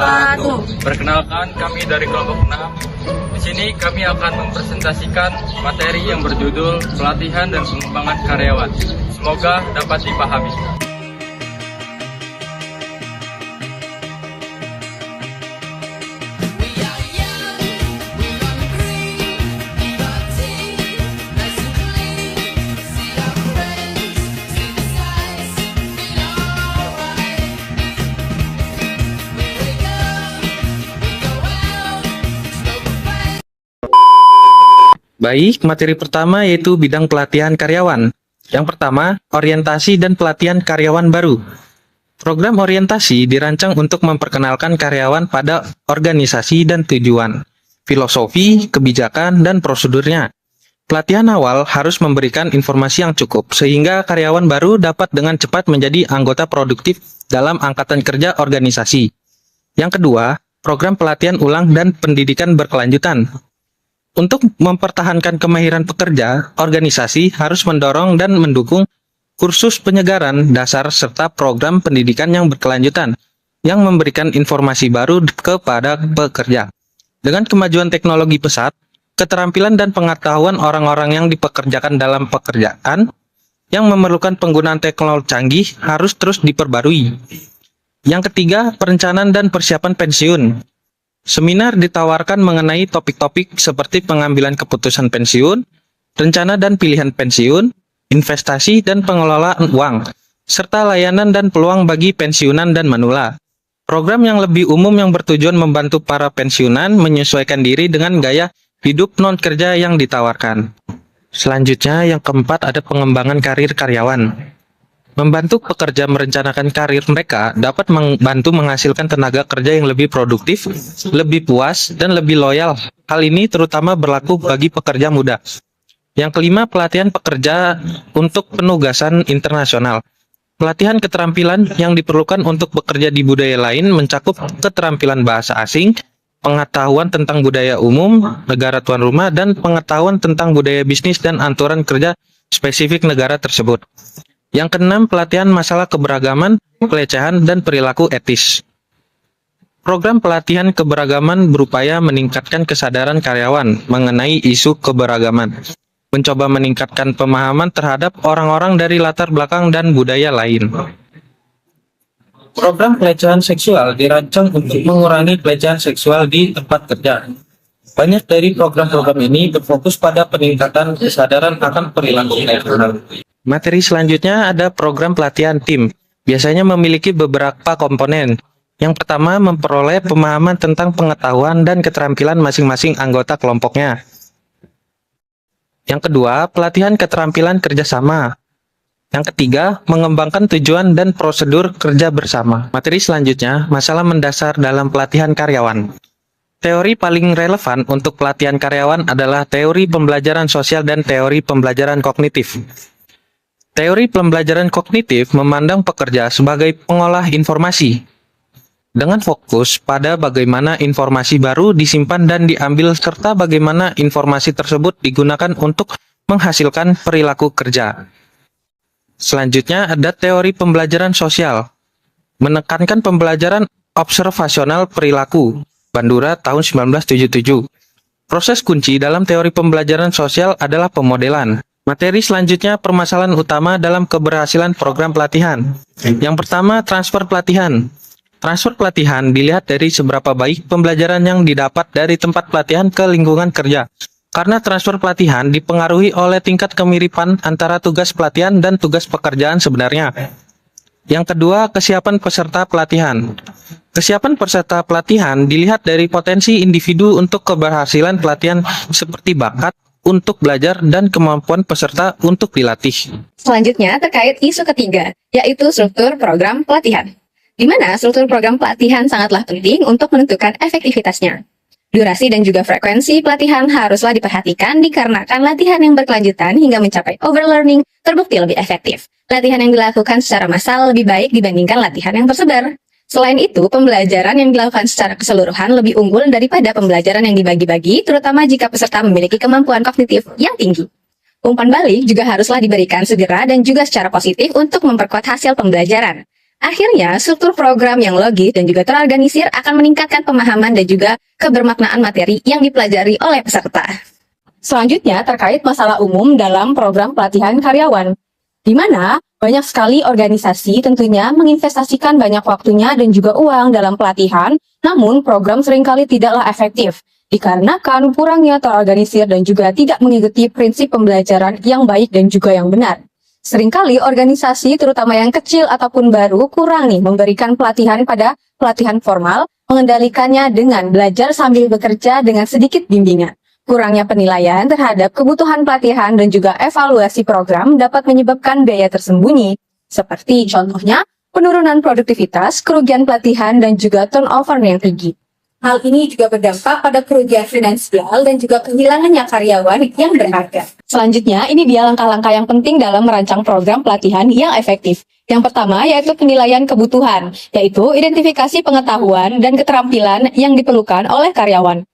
wabarakatuh. Perkenalkan, kami dari kelompok 6. Di sini kami akan mempresentasikan materi yang berjudul pelatihan dan pengembangan karyawan. Semoga dapat dipahami. Baik, materi pertama yaitu bidang pelatihan karyawan. Yang pertama, orientasi dan pelatihan karyawan baru. Program orientasi dirancang untuk memperkenalkan karyawan pada organisasi dan tujuan, filosofi, kebijakan, dan prosedurnya. Pelatihan awal harus memberikan informasi yang cukup, sehingga karyawan baru dapat dengan cepat menjadi anggota produktif dalam angkatan kerja organisasi. Yang kedua, program pelatihan ulang dan pendidikan berkelanjutan. Untuk mempertahankan kemahiran pekerja, organisasi harus mendorong dan mendukung kursus penyegaran dasar serta program pendidikan yang berkelanjutan yang memberikan informasi baru kepada pekerja. Dengan kemajuan teknologi pesat, keterampilan dan pengetahuan orang-orang yang dipekerjakan dalam pekerjaan yang memerlukan penggunaan teknologi canggih harus terus diperbarui. Yang ketiga, perencanaan dan persiapan pensiun. Seminar ditawarkan mengenai topik-topik seperti pengambilan keputusan pensiun, rencana dan pilihan pensiun, investasi dan pengelolaan uang, serta layanan dan peluang bagi pensiunan dan manula. Program yang lebih umum yang bertujuan membantu para pensiunan menyesuaikan diri dengan gaya hidup non-kerja yang ditawarkan. Selanjutnya, yang keempat ada pengembangan karir karyawan. Membantu pekerja merencanakan karir mereka dapat membantu menghasilkan tenaga kerja yang lebih produktif, lebih puas, dan lebih loyal. Hal ini terutama berlaku bagi pekerja muda. Yang kelima, pelatihan pekerja untuk penugasan internasional. Pelatihan keterampilan yang diperlukan untuk bekerja di budaya lain mencakup keterampilan bahasa asing, pengetahuan tentang budaya umum, negara tuan rumah, dan pengetahuan tentang budaya bisnis dan aturan kerja spesifik negara tersebut. Yang keenam, pelatihan masalah keberagaman, pelecehan, dan perilaku etis. Program pelatihan keberagaman berupaya meningkatkan kesadaran karyawan mengenai isu keberagaman, mencoba meningkatkan pemahaman terhadap orang-orang dari latar belakang dan budaya lain. Program pelecehan seksual dirancang untuk mengurangi pelecehan seksual di tempat kerja. Banyak dari program-program ini berfokus pada peningkatan kesadaran akan perilaku netral. Materi selanjutnya ada program pelatihan tim. Biasanya memiliki beberapa komponen. Yang pertama, memperoleh pemahaman tentang pengetahuan dan keterampilan masing-masing anggota kelompoknya. Yang kedua, pelatihan keterampilan kerjasama. Yang ketiga, mengembangkan tujuan dan prosedur kerja bersama. Materi selanjutnya, masalah mendasar dalam pelatihan karyawan. Teori paling relevan untuk pelatihan karyawan adalah teori pembelajaran sosial dan teori pembelajaran kognitif. Teori pembelajaran kognitif memandang pekerja sebagai pengolah informasi, dengan fokus pada bagaimana informasi baru disimpan dan diambil serta bagaimana informasi tersebut digunakan untuk menghasilkan perilaku kerja. Selanjutnya ada teori pembelajaran sosial, menekankan pembelajaran observasional perilaku, Bandura tahun 1977. Proses kunci dalam teori pembelajaran sosial adalah pemodelan. Materi selanjutnya permasalahan utama dalam keberhasilan program pelatihan. Yang pertama, transfer pelatihan. Transfer pelatihan dilihat dari seberapa baik pembelajaran yang didapat dari tempat pelatihan ke lingkungan kerja. Karena transfer pelatihan dipengaruhi oleh tingkat kemiripan antara tugas pelatihan dan tugas pekerjaan sebenarnya. Yang kedua, kesiapan peserta pelatihan. Kesiapan peserta pelatihan dilihat dari potensi individu untuk keberhasilan pelatihan seperti bakat untuk belajar dan kemampuan peserta untuk dilatih. Selanjutnya terkait isu ketiga, yaitu struktur program pelatihan. Di mana struktur program pelatihan sangatlah penting untuk menentukan efektivitasnya. Durasi dan juga frekuensi pelatihan haruslah diperhatikan dikarenakan latihan yang berkelanjutan hingga mencapai overlearning terbukti lebih efektif. Latihan yang dilakukan secara massal lebih baik dibandingkan latihan yang tersebar. Selain itu, pembelajaran yang dilakukan secara keseluruhan lebih unggul daripada pembelajaran yang dibagi-bagi, terutama jika peserta memiliki kemampuan kognitif yang tinggi. Umpan balik juga haruslah diberikan segera dan juga secara positif untuk memperkuat hasil pembelajaran. Akhirnya, struktur program yang logis dan juga terorganisir akan meningkatkan pemahaman dan juga kebermaknaan materi yang dipelajari oleh peserta. Selanjutnya, terkait masalah umum dalam program pelatihan karyawan, di mana banyak sekali organisasi tentunya menginvestasikan banyak waktunya dan juga uang dalam pelatihan, namun program seringkali tidaklah efektif, dikarenakan kurangnya terorganisir dan juga tidak mengikuti prinsip pembelajaran yang baik dan juga yang benar. Seringkali organisasi, terutama yang kecil ataupun baru, kurang memberikan pelatihan pada pelatihan formal, mengendalikannya dengan belajar sambil bekerja dengan sedikit bimbingan. Kurangnya penilaian terhadap kebutuhan pelatihan dan juga evaluasi program dapat menyebabkan biaya tersembunyi, seperti contohnya penurunan produktivitas, kerugian pelatihan, dan juga turnover yang tinggi. Hal ini juga berdampak pada kerugian finansial dan juga kehilangannya karyawan yang berharga. Selanjutnya, ini dia langkah-langkah yang penting dalam merancang program pelatihan yang efektif. Yang pertama yaitu penilaian kebutuhan, yaitu identifikasi pengetahuan dan keterampilan yang diperlukan oleh karyawan.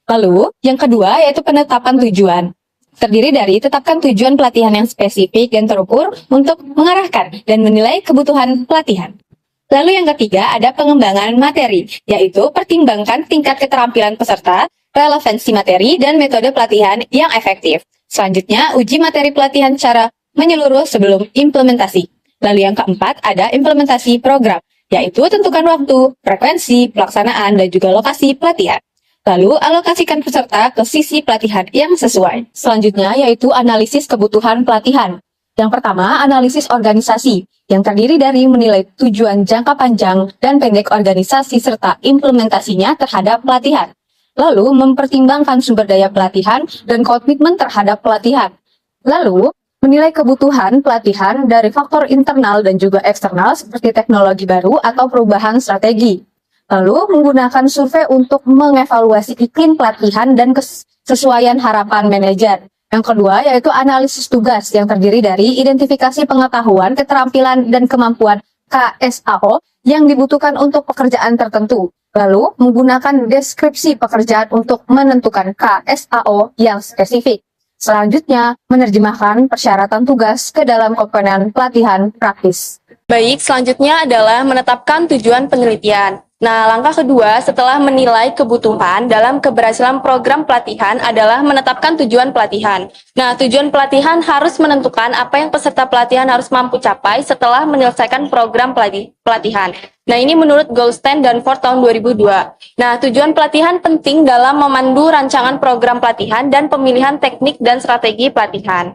Lalu, yang kedua yaitu penetapan tujuan. Terdiri dari tetapkan tujuan pelatihan yang spesifik dan terukur untuk mengarahkan dan menilai kebutuhan pelatihan. Lalu yang ketiga ada pengembangan materi, yaitu pertimbangkan tingkat keterampilan peserta, relevansi materi, dan metode pelatihan yang efektif. Selanjutnya, uji materi pelatihan secara menyeluruh sebelum implementasi. Lalu yang keempat ada implementasi program, yaitu tentukan waktu, frekuensi, pelaksanaan, dan juga lokasi pelatihan. Lalu, alokasikan peserta ke sisi pelatihan yang sesuai. Selanjutnya, yaitu analisis kebutuhan pelatihan. Yang pertama, analisis organisasi, yang terdiri dari menilai tujuan jangka panjang dan pendek organisasi serta implementasinya terhadap pelatihan. Lalu, mempertimbangkan sumber daya pelatihan dan komitmen terhadap pelatihan. Lalu, menilai kebutuhan pelatihan dari faktor internal dan juga eksternal seperti teknologi baru atau perubahan strategi. Lalu, menggunakan survei untuk mengevaluasi iklim pelatihan dan kesesuaian harapan manajer. Yang kedua, yaitu analisis tugas yang terdiri dari identifikasi pengetahuan, keterampilan, dan kemampuan KSAO yang dibutuhkan untuk pekerjaan tertentu. Lalu, menggunakan deskripsi pekerjaan untuk menentukan KSAO yang spesifik. Selanjutnya, menerjemahkan persyaratan tugas ke dalam komponen pelatihan praktis. Baik, selanjutnya adalah menetapkan tujuan penelitian. Nah, langkah kedua setelah menilai kebutuhan dalam keberhasilan program pelatihan adalah menetapkan tujuan pelatihan. Nah, tujuan pelatihan harus menentukan apa yang peserta pelatihan harus mampu capai setelah menyelesaikan program pelatihan. Nah, ini menurut Goldstein dan Ford tahun 2002. Nah, tujuan pelatihan penting dalam memandu rancangan program pelatihan dan pemilihan teknik dan strategi pelatihan.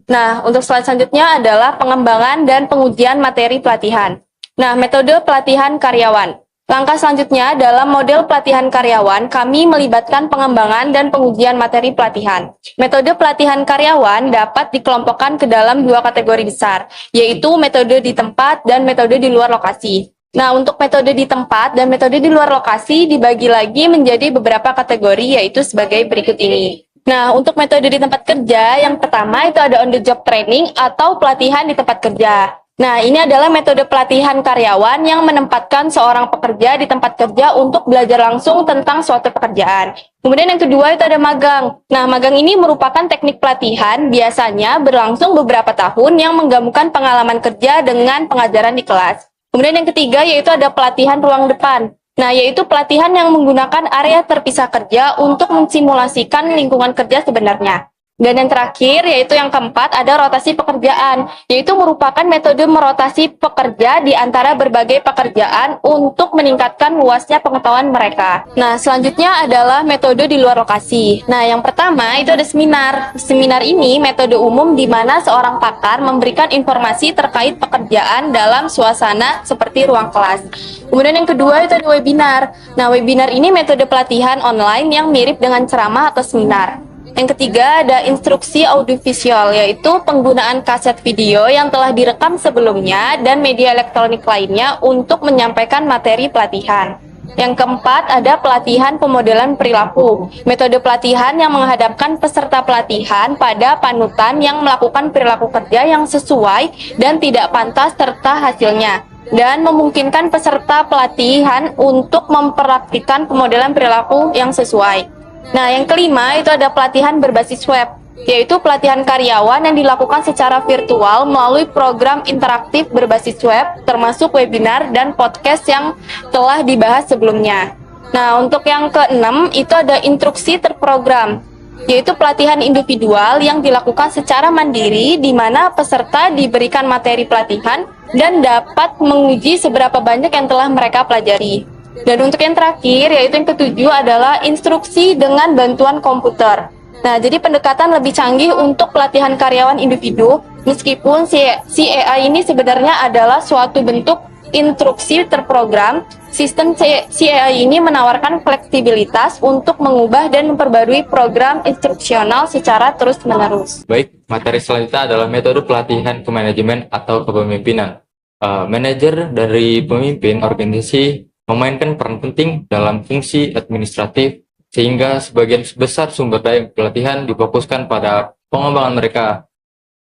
Nah, untuk slide selanjutnya adalah pengembangan dan pengujian materi pelatihan. Nah, metode pelatihan karyawan. Langkah selanjutnya dalam model pelatihan karyawan, kami melibatkan pengembangan dan pengujian materi pelatihan. Metode pelatihan karyawan dapat dikelompokkan ke dalam dua kategori besar, yaitu metode di tempat dan metode di luar lokasi. Nah, untuk metode di tempat dan metode di luar lokasi dibagi lagi menjadi beberapa kategori, yaitu sebagai berikut ini. Nah, untuk metode di tempat kerja, yang pertama itu ada on the job training atau pelatihan di tempat kerja. Nah, ini adalah metode pelatihan karyawan yang menempatkan seorang pekerja di tempat kerja untuk belajar langsung tentang suatu pekerjaan. Kemudian yang kedua itu ada magang. Nah, magang ini merupakan teknik pelatihan biasanya berlangsung beberapa tahun yang menggabungkan pengalaman kerja dengan pengajaran di kelas. Kemudian yang ketiga yaitu ada pelatihan ruang depan. Nah, yaitu pelatihan yang menggunakan area terpisah kerja untuk mensimulasikan lingkungan kerja sebenarnya. Dan yang terakhir, yaitu yang keempat, ada rotasi pekerjaan, yaitu merupakan metode merotasi pekerja di antara berbagai pekerjaan untuk meningkatkan luasnya pengetahuan mereka. Nah, selanjutnya adalah metode di luar lokasi. Nah, yang pertama itu ada seminar. Seminar ini metode umum di mana seorang pakar memberikan informasi terkait pekerjaan dalam suasana seperti ruang kelas. Kemudian yang kedua itu ada webinar. Nah, webinar ini metode pelatihan online yang mirip dengan ceramah atau seminar. Yang ketiga ada instruksi audiovisual, yaitu penggunaan kaset video yang telah direkam sebelumnya dan media elektronik lainnya untuk menyampaikan materi pelatihan. Yang keempat ada pelatihan pemodelan perilaku, metode pelatihan yang menghadapkan peserta pelatihan pada panutan yang melakukan perilaku kerja yang sesuai dan tidak pantas serta hasilnya, dan memungkinkan peserta pelatihan untuk mempraktikkan pemodelan perilaku yang sesuai. Nah, yang kelima itu ada pelatihan berbasis web. yaitu pelatihan karyawan yang dilakukan secara virtual melalui program interaktif berbasis web, termasuk webinar dan podcast yang telah dibahas sebelumnya. Nah, untuk yang keenam itu ada instruksi terprogram, yaitu pelatihan individual yang dilakukan secara mandiri di mana peserta diberikan materi pelatihan dan dapat menguji seberapa banyak yang telah mereka pelajari. Dan untuk yang terakhir, yaitu yang ketujuh adalah instruksi dengan bantuan komputer. Nah, jadi pendekatan lebih canggih untuk pelatihan karyawan individu, meskipun si AI ini sebenarnya adalah suatu bentuk instruksi terprogram. Sistem si AI ini menawarkan fleksibilitas untuk mengubah dan memperbarui program instruksional secara terus-menerus. Baik, materi selanjutnya adalah metode pelatihan kemanajemen atau kepemimpinan. Manajer dari pemimpin organisasi memainkan peran penting dalam fungsi administratif, sehingga sebagian besar sumber daya pelatihan difokuskan pada pengembangan mereka.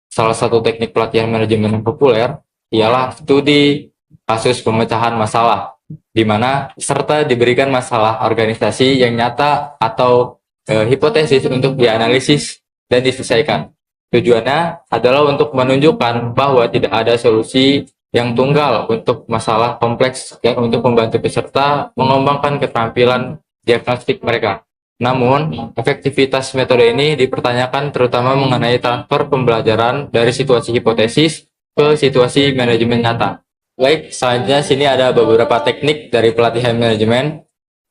Salah satu teknik pelatihan manajemen yang populer ialah studi kasus pemecahan masalah, di mana peserta diberikan masalah organisasi yang nyata atau hipotesis untuk dianalisis dan diselesaikan. Tujuannya adalah untuk menunjukkan bahwa tidak ada solusi yang tunggal untuk masalah kompleks yang untuk membantu peserta mengembangkan keterampilan diagnostik mereka. Namun, efektivitas metode ini dipertanyakan terutama mengenai transfer pembelajaran dari situasi hipotesis ke situasi manajemen nyata. Baik, selanjutnya sini ada beberapa teknik dari pelatihan manajemen.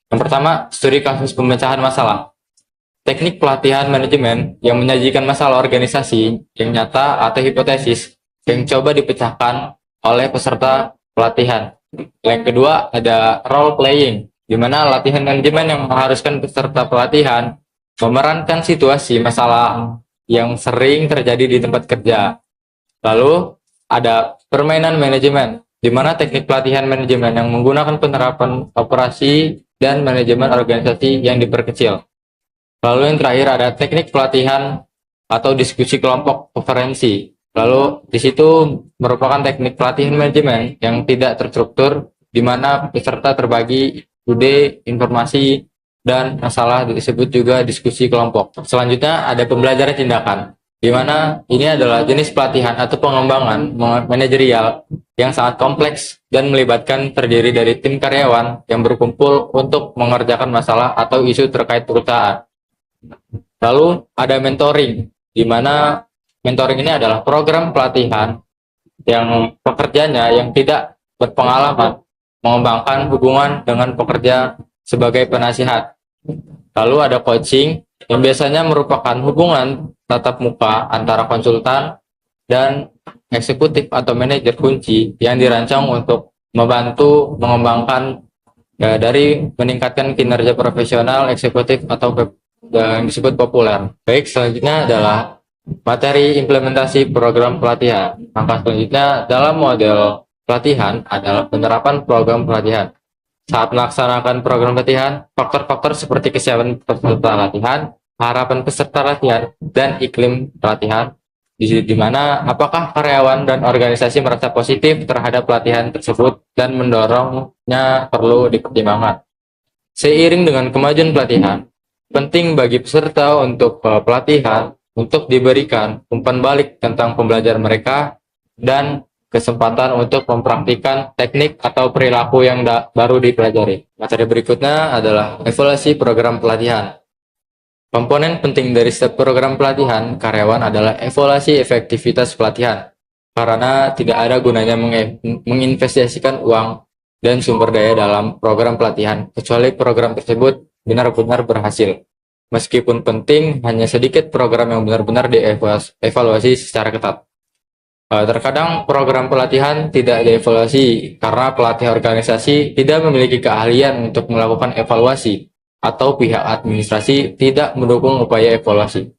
Yang pertama, studi kasus pemecahan masalah. Teknik pelatihan manajemen yang menyajikan masalah organisasi yang nyata atau hipotesis yang coba dipecahkan oleh peserta pelatihan. Yang kedua ada role playing, di mana latihan manajemen yang mengharuskan peserta pelatihan memerankan situasi masalah yang sering terjadi di tempat kerja. Lalu ada permainan manajemen, di mana teknik pelatihan manajemen yang menggunakan penerapan operasi dan manajemen organisasi yang diperkecil. Lalu yang terakhir ada teknik pelatihan atau diskusi kelompok preferensi. Lalu di situ merupakan teknik pelatihan manajemen yang tidak terstruktur, di mana peserta terbagi ide, informasi, dan masalah disebut juga diskusi kelompok. Selanjutnya ada pembelajaran tindakan, di mana ini adalah jenis pelatihan atau pengembangan manajerial yang sangat kompleks dan melibatkan terdiri dari tim karyawan yang berkumpul untuk mengerjakan masalah atau isu terkait perusahaan. Lalu ada mentoring, di mana mentoring ini adalah program pelatihan yang pekerjanya yang tidak berpengalaman mengembangkan hubungan dengan pekerja sebagai penasihat. Lalu ada coaching yang biasanya merupakan hubungan tatap muka antara konsultan dan eksekutif atau manajer kunci yang dirancang untuk membantu mengembangkan dari meningkatkan kinerja profesional eksekutif atau yang disebut populer. Baik, selanjutnya adalah materi implementasi program pelatihan. Langkah selanjutnya dalam model pelatihan adalah penerapan program pelatihan. Saat melaksanakan program pelatihan, faktor-faktor seperti kesiapan peserta latihan, harapan peserta latihan, dan iklim pelatihan, di mana apakah karyawan dan organisasi merasa positif terhadap pelatihan tersebut dan mendorongnya perlu dipertimbangkan. Seiring dengan kemajuan pelatihan, penting bagi peserta untuk pelatihan untuk diberikan umpan balik tentang pembelajaran mereka dan kesempatan untuk mempraktikkan teknik atau perilaku yang baru dipelajari. Materi berikutnya adalah evaluasi program pelatihan. Komponen penting dari setiap program pelatihan karyawan adalah evaluasi efektivitas pelatihan, karena tidak ada gunanya menginvestasikan uang dan sumber daya dalam program pelatihan, kecuali program tersebut benar-benar berhasil. Meskipun penting, hanya sedikit program yang benar-benar dievaluasi secara ketat. Terkadang program pelatihan tidak dievaluasi karena pelatih organisasi tidak memiliki keahlian untuk melakukan evaluasi atau pihak administrasi tidak mendukung upaya evaluasi.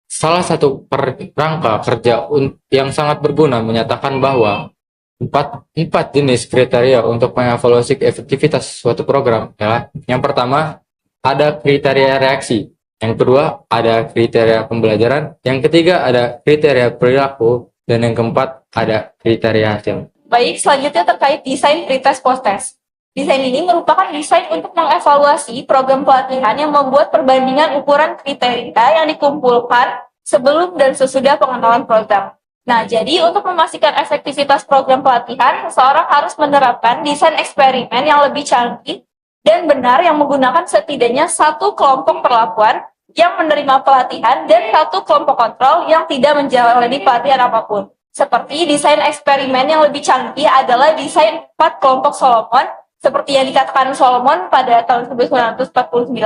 Salah satu kerangka kerja yang sangat berguna menyatakan bahwa empat jenis kriteria untuk mengevaluasi efektivitas suatu program adalah: yang pertama, ada kriteria reaksi. Yang kedua, ada kriteria pembelajaran. Yang ketiga, ada kriteria perilaku. Dan yang keempat, ada kriteria hasil. Baik, selanjutnya terkait desain pretest post-test. Desain ini merupakan desain untuk mengevaluasi program pelatihan yang membuat perbandingan ukuran kriteria yang dikumpulkan sebelum dan sesudah pengenalan program. Nah, jadi untuk memastikan efektivitas program pelatihan, seseorang harus menerapkan desain eksperimen yang lebih canggih dan benar yang menggunakan setidaknya satu kelompok perlakuan yang menerima pelatihan dan satu kelompok kontrol yang tidak menjalani pelatihan apapun. Seperti desain eksperimen yang lebih canggih adalah desain 4 kelompok Solomon, seperti yang dikatakan Solomon pada tahun 1949.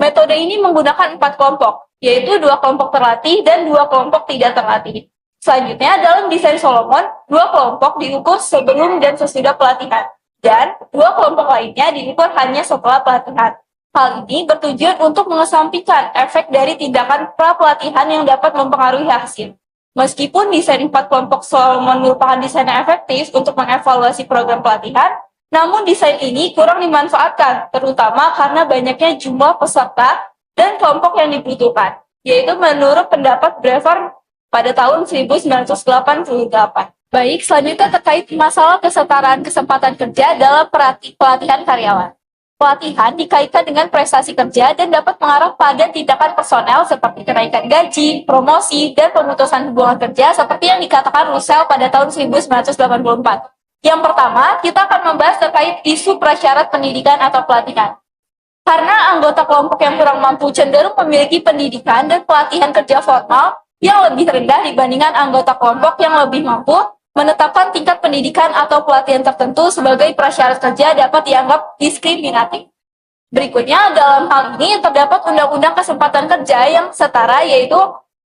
Metode ini menggunakan 4 kelompok, yaitu 2 kelompok terlatih dan 2 kelompok tidak terlatih. Selanjutnya, dalam desain Solomon, 2 kelompok diukur sebelum dan sesudah pelatihan, dan 2 kelompok lainnya diukur hanya setelah pelatihan. Hal ini bertujuan untuk mengesampingkan efek dari tindakan pra-pelatihan yang dapat mempengaruhi hasil. Meskipun desain 4 kelompok Solomon merupakan desain yang efektif untuk mengevaluasi program pelatihan, namun desain ini kurang dimanfaatkan, terutama karena banyaknya jumlah peserta dan kelompok yang dibutuhkan, yaitu menurut pendapat Brewer pada tahun 1988. Baik, selanjutnya terkait masalah kesetaraan kesempatan kerja dalam pelatihan karyawan. Pelatihan dikaitkan dengan prestasi kerja dan dapat mengarah pada tindakan personel seperti kenaikan gaji, promosi, dan pemutusan hubungan kerja seperti yang dikatakan Russell pada tahun 1984. Yang pertama, kita akan membahas terkait isu prasyarat pendidikan atau pelatihan. Karena anggota kelompok yang kurang mampu cenderung memiliki pendidikan dan pelatihan kerja formal yang lebih rendah dibandingkan anggota kelompok yang lebih mampu, menetapkan tingkat pendidikan atau pelatihan tertentu sebagai prasyarat kerja dapat dianggap diskriminatif. Berikutnya, dalam hal ini terdapat Undang-Undang Kesempatan Kerja yang setara, yaitu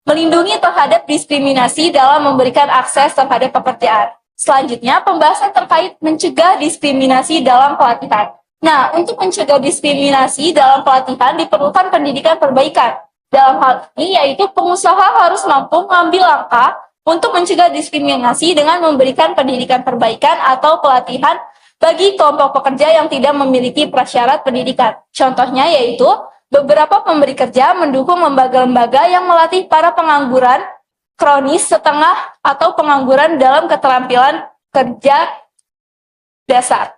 melindungi terhadap diskriminasi dalam memberikan akses terhadap pekerjaan. Selanjutnya, pembahasan terkait mencegah diskriminasi dalam pelatihan. Nah, untuk mencegah diskriminasi dalam pelatihan diperlukan pendidikan perbaikan. Dalam hal ini, yaitu pengusaha harus mampu mengambil langkah untuk mencegah diskriminasi dengan memberikan pendidikan perbaikan atau pelatihan bagi kelompok pekerja yang tidak memiliki prasyarat pendidikan. Contohnya yaitu beberapa pemberi kerja mendukung lembaga-lembaga yang melatih para pengangguran kronis setengah atau pengangguran dalam keterampilan kerja dasar.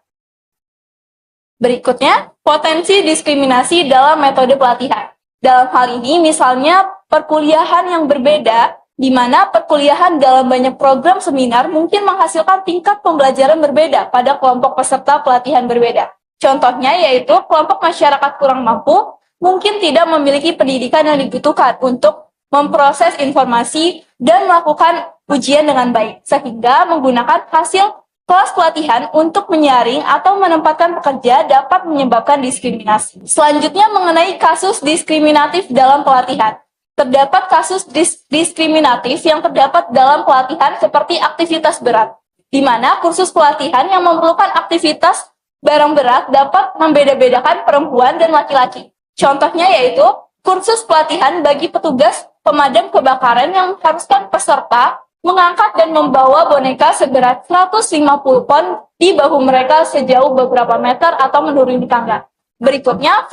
Berikutnya, potensi diskriminasi dalam metode pelatihan. Dalam hal ini, misalnya perkuliahan yang berbeda, di mana perkuliahan dalam banyak program seminar mungkin menghasilkan tingkat pembelajaran berbeda pada kelompok peserta pelatihan berbeda. Contohnya yaitu kelompok masyarakat kurang mampu mungkin tidak memiliki pendidikan yang dibutuhkan untuk memproses informasi dan melakukan ujian dengan baik, sehingga menggunakan hasil kelas pelatihan untuk menyaring atau menempatkan pekerja dapat menyebabkan diskriminasi. Selanjutnya mengenai kasus diskriminatif dalam pelatihan. Terdapat kasus diskriminatif yang terdapat dalam pelatihan seperti aktivitas berat, di mana kursus pelatihan yang memerlukan aktivitas barang berat dapat membeda-bedakan perempuan dan laki-laki. Contohnya yaitu kursus pelatihan bagi petugas pemadam kebakaran yang mengharuskan peserta mengangkat dan membawa boneka seberat 150 pon di bahu mereka sejauh beberapa meter atau menuruni tangga. Berikutnya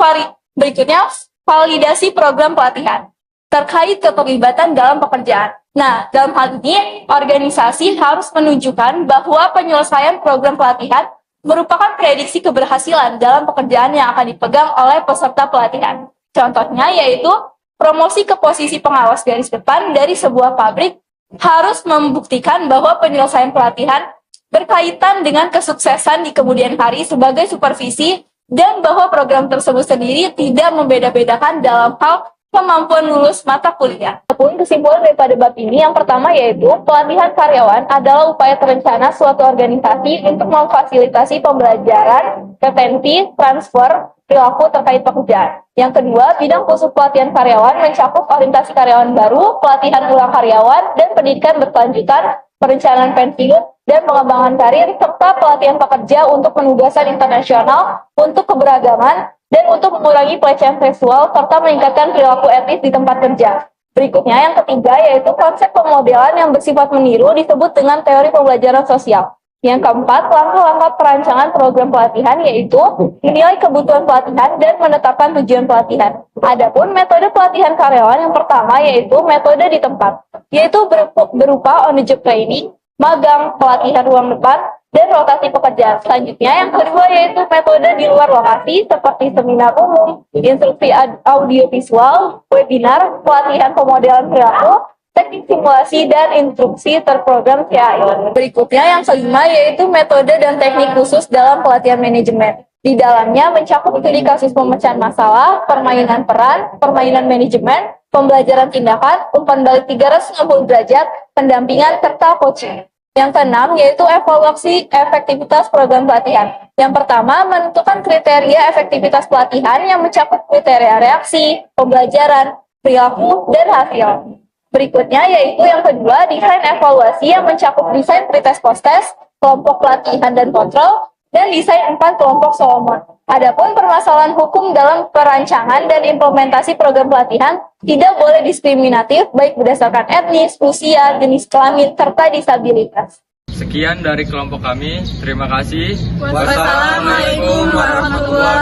validasi program pelatihan terkait keterlibatan dalam pekerjaan. Nah, dalam hal ini, organisasi harus menunjukkan bahwa penyelesaian program pelatihan merupakan prediksi keberhasilan dalam pekerjaan yang akan dipegang oleh peserta pelatihan. Contohnya yaitu promosi ke posisi pengawas garis depan dari sebuah pabrik harus membuktikan bahwa penyelesaian pelatihan berkaitan dengan kesuksesan di kemudian hari sebagai supervisi dan bahwa program tersebut sendiri tidak membeda-bedakan dalam hal kemampuan lulus mata kuliah. Kesimpulan daripada bab ini yang pertama yaitu pelatihan karyawan adalah upaya terencana suatu organisasi untuk memfasilitasi pembelajaran, retensi, transfer, perilaku terkait pekerjaan. Yang kedua, bidang khusus pelatihan karyawan mencakup orientasi karyawan baru, pelatihan ulang karyawan, dan pendidikan berkelanjutan, perencanaan pensiun, dan pengembangan karir, serta pelatihan pekerja untuk penugasan internasional, untuk keberagaman, dan untuk mengurangi pelecehan seksual serta meningkatkan perilaku etis di tempat kerja. Berikutnya, yang ketiga, yaitu konsep pemodelan yang bersifat meniru disebut dengan teori pembelajaran sosial. Yang keempat, langkah-langkah perancangan program pelatihan yaitu menilai kebutuhan pelatihan dan menetapkan tujuan pelatihan. Adapun metode pelatihan karyawan yang pertama yaitu metode di tempat, yaitu berupa on-the-job training, magang, pelatihan ruang depan, dan rotasi pekerja. Selanjutnya yang kedua yaitu metode di luar lokasi seperti seminar umum, instruksi audiovisual, webinar, pelatihan pemodelan perilaku, teknik simulasi, dan instruksi terprogram CAI. Berikutnya yang kelima yaitu metode dan teknik khusus dalam pelatihan manajemen. Di dalamnya mencakup studi kasus pemecahan masalah, permainan peran, permainan manajemen, pembelajaran tindakan, umpan balik 360 derajat, pendampingan, serta coaching. Yang keenam yaitu evaluasi efektivitas program pelatihan. Yang pertama, menentukan kriteria efektivitas pelatihan yang mencakup kriteria reaksi, pembelajaran, perilaku, dan hasil. Berikutnya yaitu yang kedua, desain evaluasi yang mencakup desain pretest post-test, kelompok pelatihan dan kontrol, dan desain 4 kelompok Solomon. Adapun permasalahan hukum dalam perancangan dan implementasi program pelatihan tidak boleh diskriminatif baik berdasarkan etnis, usia, jenis kelamin, serta disabilitas. Sekian dari kelompok kami. Terima kasih. Wassalamualaikum warahmatullahi